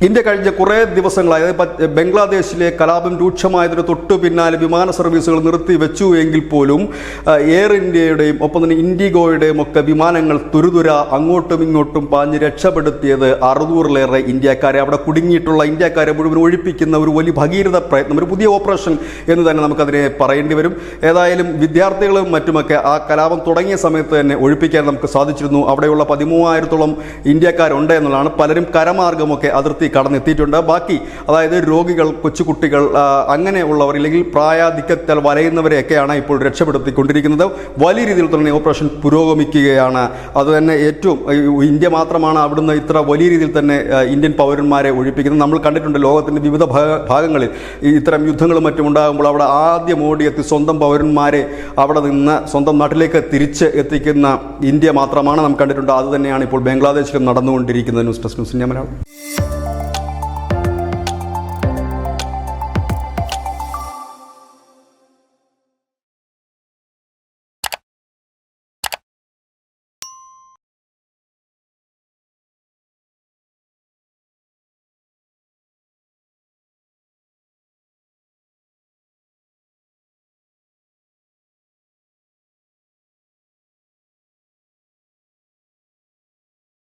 India കഴിഞ്ഞ കുറേ ദിവസങ്ങളായി, അതായത് ബംഗ്ലാദേശിലെ കലാപം രൂക്ഷമായതിന് തൊട്ടു പിന്നാലെ വിമാന സർവീസുകൾ നിർത്തിവെച്ചു എങ്കിൽ പോലും എയർ ഇന്ത്യയുടെയും ഒപ്പം തന്നെ ഇൻഡിഗോയുടെയും ഒക്കെ വിമാനങ്ങൾ തുരുതുര അങ്ങോട്ടും ഇങ്ങോട്ടും പാഞ്ഞ് രക്ഷപ്പെടുത്തിയത് 600-ലേറെ ഇന്ത്യക്കാരെ, അവിടെ കുടുങ്ങിയിട്ടുള്ള ഇന്ത്യക്കാരെ മുഴുവൻ ഒഴിപ്പിക്കുന്ന ഒരു വലിയ ഭഗീരഥ പ്രയത്നം, ഒരു പുതിയ ഓപ്പറേഷൻ എന്ന് തന്നെ നമുക്കതിനെ പറയേണ്ടി വരും. ഏതായാലും വിദ്യാർത്ഥികളും മറ്റുമൊക്കെ ആ കലാപം തുടങ്ങിയ സമയത്ത് തന്നെ ഒഴിപ്പിക്കാൻ നമുക്ക് സാധിച്ചിരുന്നു. അവിടെയുള്ള 13,000-ഓളം ഇന്ത്യക്കാരുണ്ട് എന്നുള്ളതാണ്. പലരും കരമാർഗമൊക്കെ അതിർത്തി കടന്നെത്തിയിട്ടുണ്ട്. ബാക്കി, അതായത് രോഗികൾ, കൊച്ചുകുട്ടികൾ, അങ്ങനെയുള്ളവർ ഇല്ലെങ്കിൽ പ്രായാധിക്യത്താൽ വലയുന്നവരെയൊക്കെയാണ് ഇപ്പോൾ രക്ഷപ്പെടുത്തിക്കൊണ്ടിരിക്കുന്നത്. വലിയ രീതിയിൽ തന്നെ ഓപ്പറേഷൻ പുരോഗമിക്കുകയാണ്. അതുതന്നെ ഏറ്റവും ഇന്ത്യ മാത്രമാണ് അവിടുന്ന് ഇത്ര വലിയ രീതിയിൽ തന്നെ ഇന്ത്യൻ പൗരന്മാരെ ഒഴിപ്പിക്കുന്നത്. നമ്മൾ കണ്ടിട്ടുണ്ട് ലോകത്തിൻ്റെ വിവിധ ഭാഗങ്ങളിൽ ഇത്തരം യുദ്ധങ്ങളും മറ്റും ഉണ്ടാകുമ്പോൾ അവിടെ ആദ്യം ഓടിയെത്തി സ്വന്തം പൗരന്മാരെ അവിടെ നിന്ന് സ്വന്തം നാട്ടിലേക്ക് തിരിച്ച് എത്തിക്കുന്ന ഇന്ത്യ മാത്രമാണ് നാം കണ്ടിട്ടുണ്ട്. അതുതന്നെയാണ് ഇപ്പോൾ ബംഗ്ലാദേശിലും നടന്നുകൊണ്ടിരിക്കുന്നത്. News desk news India Malayalam.